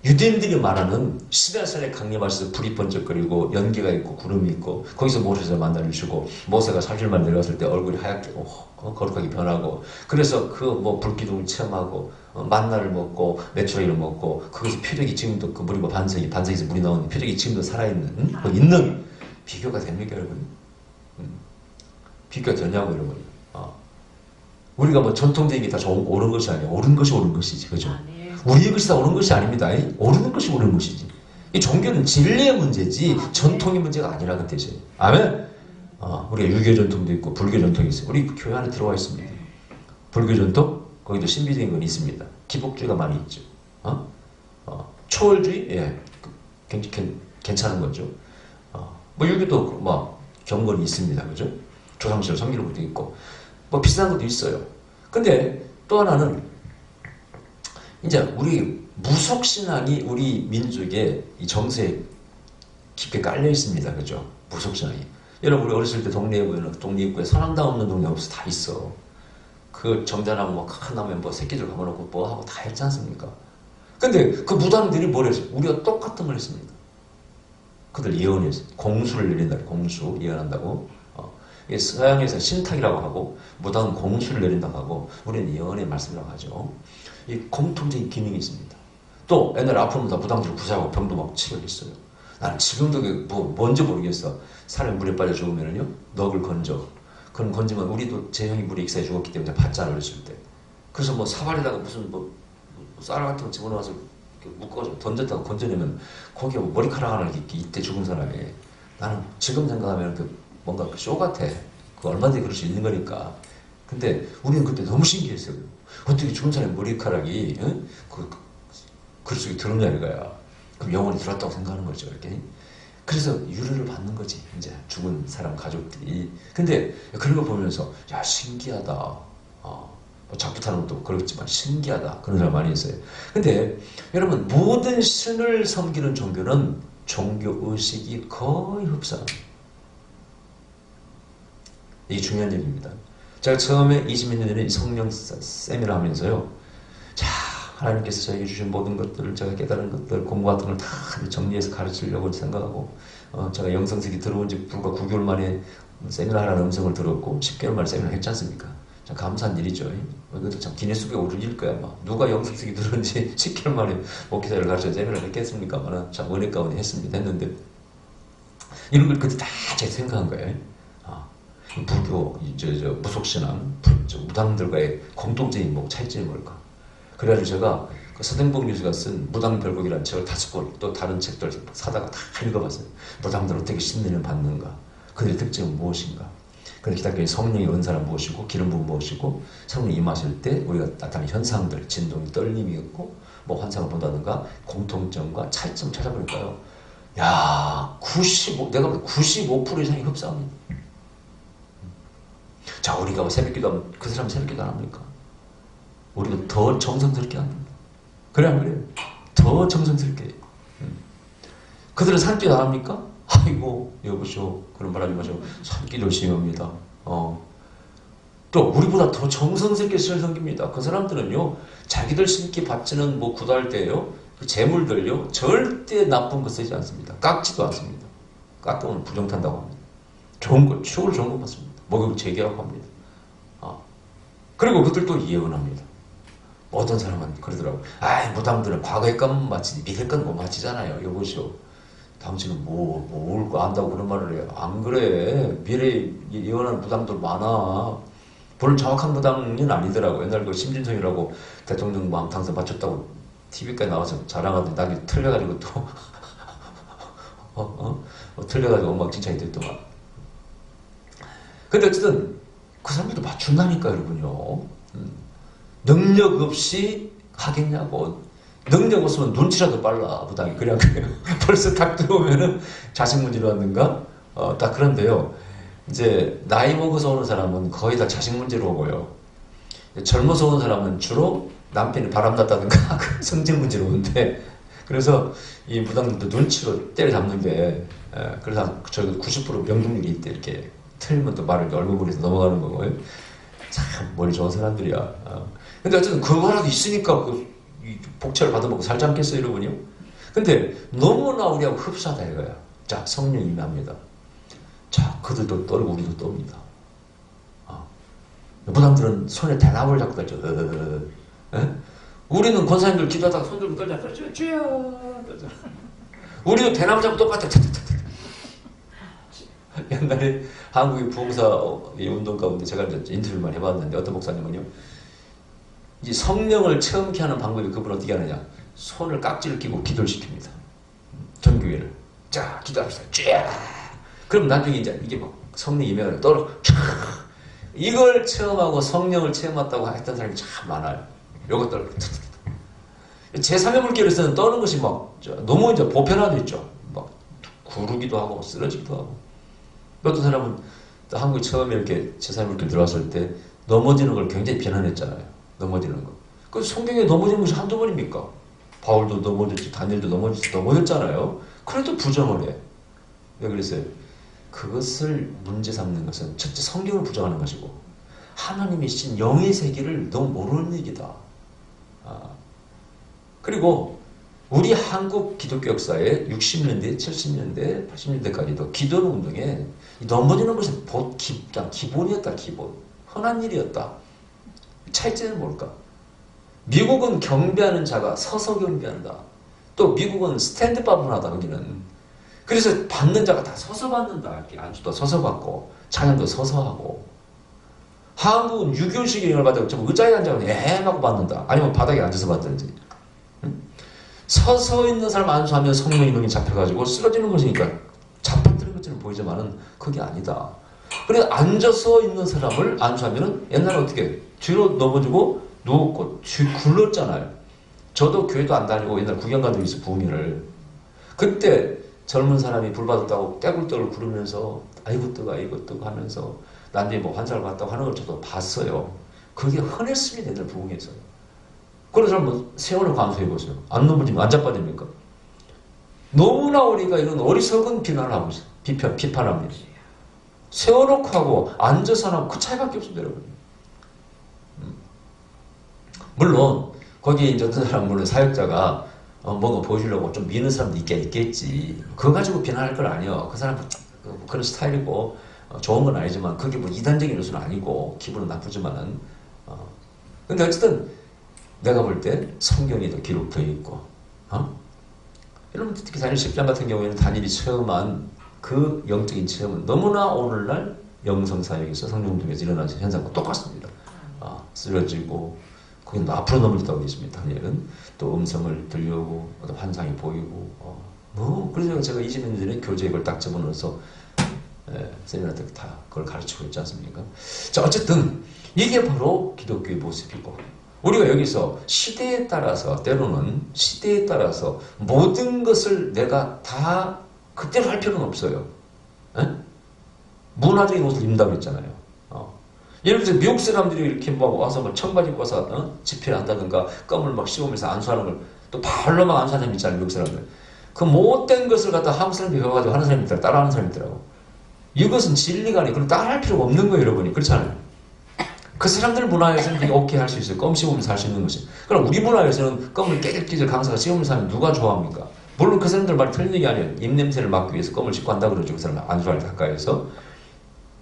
유대인들이 말하는 시내산에 강림하셔서 불이 번쩍거리고 연기가 있고 구름이 있고 거기서 모세를 만나주시고 모세가 30만 내려갔을 때 얼굴이 하얗게 거룩하게 변하고 그래서 그 뭐 불기둥을 체험하고 만나를 먹고 메추라기를 먹고 거기서 표적이 지금도 그 물이 뭐 반석에서 물이 나오는 표적이 지금도 살아있는 있는 비교가 됩니까 여러분? 비교가 되냐고 여러분. 우리가 뭐 전통적인 게 다 옳은 것이 아니야. 옳은 것이 옳은 것이지, 그죠? 우리의 것이 다 옳은 것이 아닙니다. 옳은 것이 옳은 것이지. 이 종교는 진리의 문제지 전통의 문제가 아니라는 뜻이에요. 아멘? 우리가 유교 전통도 있고 불교 전통이 있어요. 우리 교회 안에 들어와 있습니다. 불교 전통? 거기도 신비적인 건 있습니다. 기복주의가 많이 있죠. 초월주의? 예, 괜찮은 거죠. 뭐 유교도 뭐 경건이 있습니다. 그죠? 조상시를 섬기는 것도 있고 뭐 비싼 것도 있어요. 근데 또 하나는 이제 우리 무속신앙이 우리 민족의 이 정서에 깊게 깔려 있습니다. 그죠? 무속신앙이. 여러분, 우리 어렸을 때 동네 입구에 선앙당 없는 동네 없어. 다 있어. 그 정자나무 뭐 큰 나무에 뭐 새끼들 감아놓고 뭐 하고 다 했지 않습니까? 근데 그 무당들이 뭘 했어요? 우리가 똑같은 걸 했습니다. 그들 예언했어요. 공수를 내린다. 공수. 예언한다고. 서양에서 신탁이라고 하고 무당은 공수를 내린다고 하고 우리는 예언의 말씀이라고 하죠. 이 공통적인 기능이 있습니다. 또 옛날에 아프면 다 무당들을 구제하고 병도 막 치료했어요. 나는 지금도 뭔지 모르겠어. 사람이 물에 빠져 죽으면요 넋을 건져. 그럼 건지면 우리도 제 형이 물에 익사해 죽었기 때문에 봤잖아 어렸을 때. 그래서 뭐 사발에다가 무슨 뭐 쌀 같은 거 집어넣어서 묶어서 던졌다가 건져내면 거기에 머리카락 하나 이때 죽은 사람이. 나는 지금 생각하면 뭔가 쇼 같아. 그 얼마든지 그럴 수 있는 거니까. 근데 우리는 그때 너무 신기했어요. 어떻게 죽은 사람의 머리카락이 그 속에 들었냐 이거야. 그럼 영혼이 들었다고 생각하는 거죠. 이렇게. 그래서 유료를 받는 거지. 이제 죽은 사람 가족들이. 근데 그런 거 보면서 야 신기하다. 뭐 작두타는 것도 그렇지만 신기하다. 그런 사람 많이 있어요. 근데 여러분 모든 신을 섬기는 종교는 종교의식이 거의 흡사합니다. 이게 중요한 얘기입니다. 제가 처음에 20몇 년 전에 성령 세미나 하면서요. 자, 하나님께서 저에게 주신 모든 것들을 제가 깨달은 것들, 공부 같은 걸 다 정리해서 가르치려고 생각하고 제가 영성색이 들어온 지 불과 9개월 만에 세미나 하라는 음성을 들었고 10개월 만에 세미나 했지 않습니까? 참 감사한 일이죠. 이것도 참 기네스북에 오를 일 거야. 누가 영성색이 들어온 지 10개월 만에 목회자를 가르쳐 세미나를 했겠습니까? 참 은혜 가운데 했는데 이런 걸 그때 다 제가 생각한 거예요. 불교, 무속신앙, 무당들과의 공통적인 차이점이 뭘까? 그래가지고 제가 그 서등복 교수가 쓴 무당별곡이라는 책을 5권, 또 다른 책들 사다가 다 읽어봤어요. 무당들 어떻게 신뢰를 받는가? 그들의 특징은 무엇인가? 그래서 기독교의 성령의 은사는 무엇이고, 기름 부은 무엇이고, 성령이 임하실 때 우리가 나타나는 현상들, 진동이, 떨림이 있고, 뭐 환상을 본다든가, 공통점과 차이점 찾아보니까요. 야, 내가 볼 때 95% 이상이 흡사합니다. 자, 우리가 새벽기도 하면 그 사람 새벽기도 안 합니까? 우리가 더 정성스럽게 합니다. 그래 안 그래요? 더 정성스럽게 해요. 그들은 산기도 안 합니까? 아이고 여보시오 그런 말 하지 마시고 산기도 열심히 합니다. 또 우리보다 더 정성스럽게 설 섬깁니다. 그 사람들은요 자기들 신기 바치는 뭐 구달 때요 그 재물들요 절대 나쁜 거 쓰지 않습니다. 깎지도 않습니다. 깎으면 부정탄다고 합니다. 좋은 거 추억을 좋은 거 받습니다. 목욕을 재개하고 합니다. 그리고 그들도 예언합니다. 어떤 사람은 그러더라고. 아이 무당들은 과거의 것만 마치지 미래 건 못 마치잖아요. 여보시오. 당신은 뭘 안다고 그런 말을 해요. 안 그래. 미래 예언하는 무당들 많아. 별로 정확한 무당은 아니더라고. 옛날 그 심진성이라고 대통령 당선 바쳤다고 TV까지 나와서 자랑하더니 나중에 틀려가지고 또 틀려가지고 엉망진창이 됐더만. 근데 어쨌든 그 사람들도 맞춘다니까 여러분요. 능력 없이 하겠냐고. 능력 없으면 눈치라도 빨라 무당이. 그냥 벌써 딱 들어오면은 자식 문제로 왔는가? 딱 그런데요. 이제 나이 먹어서 오는 사람은 거의 다 자식 문제로 오고요. 젊어서 오는 사람은 주로 남편이 바람났다든가 성질 문제로 오는데, 그래서 이 무당들도 눈치로 때려잡는 게, 그래서 저희 90% 명중률이 있대. 이렇게 틀리면 또 말을 얼굴에서 넘어가는 거고요. 참 머리 좋은 사람들이야. 근데 어쨌든 그거라도 있으니까 이 복차를 받아먹고 살지 않겠어요, 여러분이요? 근데 너무나 우리하고 흡사하다 이거야. 자, 성령 임합니다. 자, 그들도 떨고 우리도 떱니다. 무당들은 손에 대나무를 잡고 떨죠. 우리는 권사님들 기도하다가 손 들고 떨잖아. 그렇죠? 주여! 우리도 대나무 잡고 똑같아. 옛날에 한국의 부흥사 운동 가운데 제가 인터뷰를 많이 해봤는데 어떤 목사님은요, 이 성령을 체험케 하는 방법이 그분 어떻게 하느냐? 손을 깍지를 끼고 기도를 시킵니다. 전교회를. 자, 기도합시다. 쫙! 그럼 나중에 이제 이게 막 성령 임해가 떨어. 쫙! 이걸 체험하고 성령을 체험했다고 했던 사람이 참 많아요. 요거 떨고. 제3의 물결에서는 떠는 것이 막 너무 이제 보편화되어 있죠. 막 구르기도 하고 쓰러지기도 하고. 어떤 사람은 한국에 처음에 이렇게 제3의 물결 들어왔을 때 넘어지는 걸 굉장히 비난했잖아요. 넘어지는 거. 그 성경에 넘어지는 것이 한두 번입니까? 바울도 넘어졌지, 다니엘도 넘어졌잖아요. 그래도 부정을 해. 왜 그랬어요? 그것을 문제 삼는 것은 첫째 성경을 부정하는 것이고, 하나님이 신 영의 세계를 너무 모르는 얘기다. 그리고 우리 한국 기독교 역사에 60년대, 70년대, 80년대까지도 기도는 운동에 넘어지는 것은 기본이었다, 기본. 흔한 일이었다. 차이점은 뭘까? 미국은 경배하는 자가 서서 경배한다. 또 미국은 스탠드밥을 하다, 거기는. 그래서 받는 자가 다 서서 받는다. 이렇게 안주도 서서 받고, 찬양도 서서 하고. 한국은 유교식 영향을 받아서 좀 의자에 앉아서 하고 받는다. 아니면 바닥에 앉아서 받든지. 서서 있는 사람 안수하면 성령의 능이 잡혀가지고 쓰러지는 것이니까 잡아뜨린 것처럼 보이지만은 그게 아니다. 그래서 앉아서 있는 사람을 안수하면은 옛날에 어떻게 뒤로 넘어지고 누웠고 굴렀잖아요. 저도 교회도 안 다니고 옛날 구경 간 적이 있어, 부흥회를. 그때 젊은 사람이 불 받았다고 떼굴떼굴 구르면서 아이고 뜨거 하면서 난데 뭐 환사를 받았다고 하는 걸 저도 봤어요. 그게 흔했습니다, 옛날 부흥회에서. 그런 사람은 세월을 감수해보세요. 안 넘어지면 안 자빠집니까? 너무나 우리가 이런 어리석은 비난을 하고 있어요. 비판합니다. 세워놓고 하고 앉아서 하고 그 차이밖에 없습니다, 여러분. 물론 거기에 이제 어떤 사람, 물론 사역자가 뭔가 보여주려고 좀 미는 사람도 있겠지. 그거 가지고 비난할 건 아니에요. 그 사람 그런 스타일이고 좋은 건 아니지만 그게 뭐 이단적인 요소는 아니고 기분은 나쁘지만은. 근데 어쨌든 내가 볼 때 성경에도 기록되어 있고, 여러분 특히 다니엘 10장 같은 경우에는 다니엘이 체험한 그 영적인 체험은 너무나 오늘날 영성사역에서 성령동에서 일어나는 현상과 똑같습니다. 쓰러지고 거기는 앞으로 넘어졌다고 되어 있습니다. 다니엘은 또 음성을 들려오고 어떤 환상이 보이고 그래서 제가 20년 전에 교재에 그걸 딱 집어넣어서 세미나한테 다 그걸 가르치고 있지 않습니까? 자, 어쨌든 이게 바로 기독교의 모습이고, 우리가 여기서 시대에 따라서, 때로는 시대에 따라서 모든 것을 내가 다 그대로 할 필요는 없어요. 문화적인 옷을 입는다고 했잖아요. 예를 들어서 미국 사람들이 이렇게 막 와서 막 청바지 입고 와서 집회를 한다든가 껌을 막 씹으면서 안수하는 걸 또 발로 막 안수하는 사람 있잖아요. 미국 사람들. 그 못된 것을 갖다 한국 사람들이 배워가지고 하는 사람이 있더라. 따라하는 사람이 있더라고. 이것은 진리가 아니고 그럼 따라할 필요가 없는 거예요, 여러분이. 그렇잖아요. 그 사람들 문화에서는 되게 오케이 할 수 있어요. 껌 씹으면서 할 수 있는 것이. 그럼 우리 문화에서는 껌을 깨질깨질 강사가 씹으면서 하면 누가 좋아합니까? 물론 그 사람들 말이 틀린 얘기 아니에요. 입냄새를 막기 위해서 껌을 씹고 한다 그러죠. 그 사람 안수할 때 가까이에서.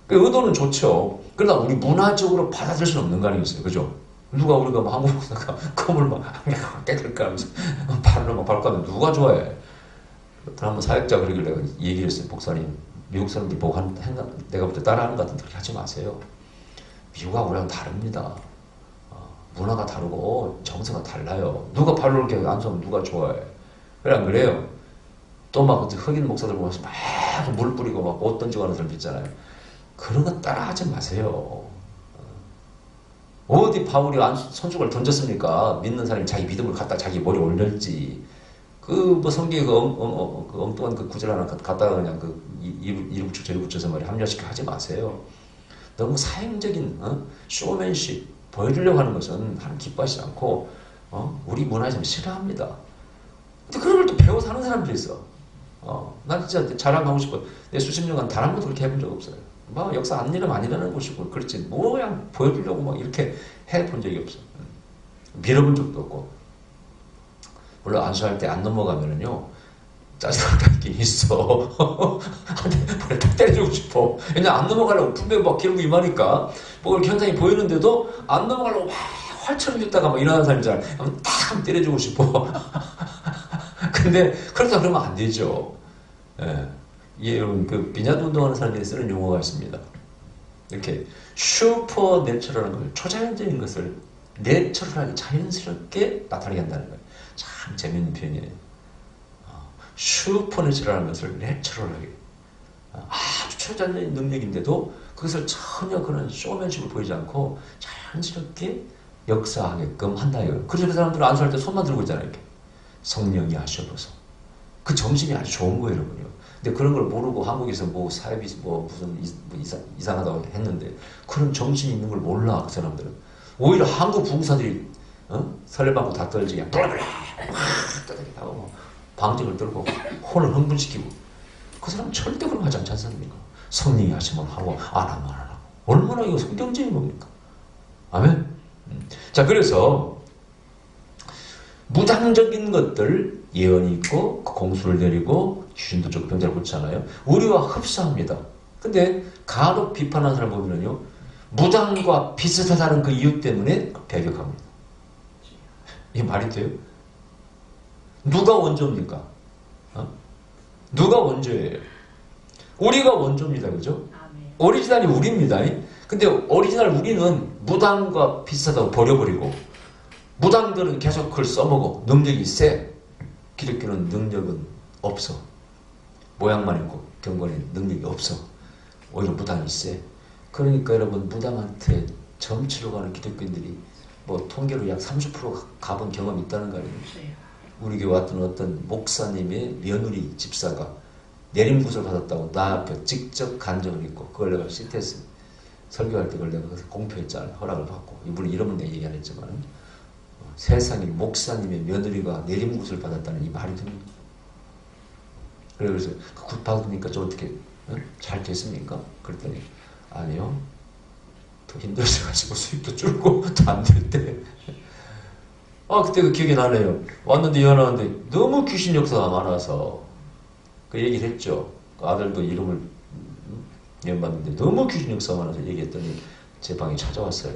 그 의도는 좋죠. 그러나 우리 문화적으로 받아들일 수는 없는 거 아니겠어요. 그죠? 누가 우리가 막 한국 사가 껌을 막 깨질까 하면서 발로 막 밟고 하면 누가 좋아해? 한번 사역자 그러길래 내가 얘기를 했어요. 목사님, 미국 사람들 보고 내가 볼 때 따라하는 것 같은데 그렇게 하지 마세요. 미국하고 우리랑 다릅니다. 문화가 다르고 정서가 달라요. 누가 발로 이렇게 안수하면 누가 좋아해? 그래 안 그래요? 또 막 흑인 목사들 보면서 막 물 뿌리고 막 옷 던지고 하는 사람 있잖아요. 그런 거 따라하지 마세요. 어디 바울이 손수건을 던졌습니까? 믿는 사람이 자기 믿음을 갖다 자기 머리에 올렸지. 그 뭐 성경에 그 엉뚱한 그 구절 하나 갖다가 그냥 그 이를 붙여 저리 붙여서 말이 합리화시켜 하지 마세요. 너무 사행적인 쇼맨십 보여주려고 하는 것은 하나님 기뻐하시지 않고 우리 문화에 좀 싫어합니다. 근데 그런 걸 또 배워서 하는 사람들이 있어. 난 진짜 자랑하고 싶어. 내 수십 년간 단 한 번도 그렇게 해본 적 없어요. 뭐 역사 안 일어나면 안 일어나는 것이고 그렇지 뭐 그냥 보여주려고 막 이렇게 해본 적이 없어. 밀어본 적도 없고. 물론 안수할 때 안 넘어가면은요 짜증날 있긴 있어. 한테 딱 때려주고 싶어. 왜냐 안 넘어가려고 분명히 막 기름이 임하니까 뭐 이렇게 현상이 보이는데도 안 넘어가려고 막 활처럼 있다가 막 일어나는 사람이잖아. 딱 때려주고 싶어. 근데 그렇다 그러면 안 되죠. 예, 여러분 그 비냐드 운동하는 사람들이 쓰는 용어가 있습니다. 이렇게 슈퍼 내추럴한 걸, 초자연적인 것을 내추럴하게 자연스럽게 나타나게 한다는 거예요. 참 재밌는 표현이에요. 슈퍼 내추럴한 것을 내추럴하게 아주 초자연적인 능력인데도 그것을 전혀 그런 쇼맨십을 보이지 않고 자연스럽게 역사하게끔 한다 이거예요. 그래서 그 사람들은 안수할 때 손만 들고 있잖아요. 이렇게. 성령이 하셔서 그 정신이 아주 좋은 거예요, 여러분요. 근데 그런 걸 모르고 한국에서 뭐 사회비 뭐 무슨 이상하다고 했는데 그런 정신이 있는 걸 몰라 그 사람들은. 오히려 한국 부흥사들이 설레방구 다 떨지 그냥 블라블라 막 하고 방정을 떨고 혼을 흥분시키고 그 사람은 절대 그런 거 하지 않지 않습니까? 성령이 하시면 하고 안 하면 안 하고 얼마나 이거 성경적인 겁니까? 아멘. 자 그래서 무당적인 것들 예언이 있고 공수를 내리고 귀신도 쫓고 병자를 고치잖아요. 우리와 흡사합니다. 근데 간혹 비판하는 사람 보면요 무당과 비슷하다는 그 이유 때문에 배격합니다. 이게 말이 돼요? 누가 원조입니까? 누가 원조예요? 우리가 원조입니다. 그죠? 오리지널이 우리입니다. 근데 오리지널 우리는 무당과 비슷하다고 버려버리고 무당들은 계속 그걸 써먹어. 능력이 세. 기독교는 능력은 없어. 모양만 있고 경건에 능력이 없어. 오히려 무당이 세. 그러니까 여러분 무당한테 점치러 가는 기독교인들이 뭐 통계로 약 30% 가본 경험이 있다는 거 아니에요. 우리 교회 왔던 어떤 목사님의 며느리 집사가 내림굿을 받았다고 나 앞에 직접 간증을 했고 그걸 내가 CTS 설교할 때 그걸 내가 공표했잖아요. 허락을 받고. 이분은 이름은 내 얘기 안 했지만 세상에 목사님의 며느리가 내림굿을 받았다는 이 말이 됩니다. 그래서 굿 받으니까 저 어떻게 잘 됐습니까? 그랬더니 아니요. 더 힘들어져가지고 수입도 줄고 더 안 될 때. 그때 그 기억이 나네요. 왔는데 이혼하는데 너무 귀신 역사가 많아서 그 얘기를 했죠. 그 아들도 이름을 연받는데 너무 귀신 역사가 많아서 얘기했더니 제 방에 찾아왔어요.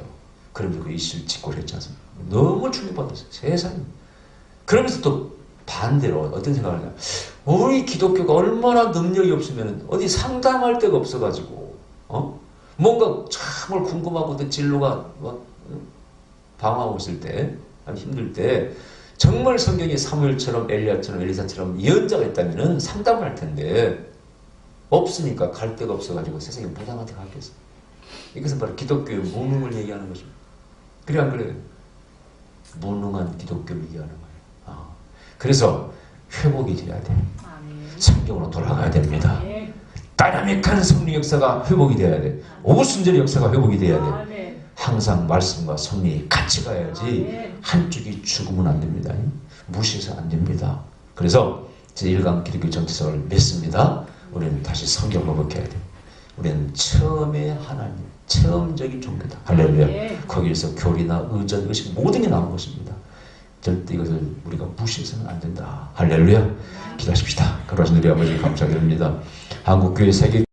그러면서 그 이실 직고를 했지 않습니까? 너무 충격받았어요. 세상에. 그러면서 또 반대로 어떤 생각을 하냐. 우리 기독교가 얼마나 능력이 없으면 어디 상담할 데가 없어가지고 뭔가 참을 궁금하고 또 진로가 방황하고 있을 때 힘들 때 정말 성경에 사무엘처럼 엘리야처럼 엘리사처럼 예언자가 있다면 상담을 할 텐데 없으니까 갈 데가 없어가지고 세상에 무당한테 갔겠어. 이것은 바로 기독교의 무능을 얘기하는 것입니다. 그래 안 그래요? 무능한 기독교를 얘기하는 거예요. 그래서 회복이 돼야 돼. 성경으로 돌아가야 됩니다. 다이나믹한 성령 역사가 회복이 돼야 돼. 오순절의 역사가 회복이 돼야 돼.
아멘.
항상 말씀과 성령이 같이 가야지
아멘.
한쪽이 죽으면 안 됩니다. 무시해서 안 됩니다. 그래서 제1강 기독교 정체성을 믿습니다. 우리는 다시 성경을 회복해야 돼. 우리는 처음에 하나님, 처음적인 종교다. 할렐루야.
예.
거기에서 교리나 의전, 의식 모든 게 나온 것입니다. 절대 이것을 우리가 무시해서는 안 된다. 할렐루야. 기도하십시다. 그러신 우리 아버지 감사드립니다. 한국교회 세계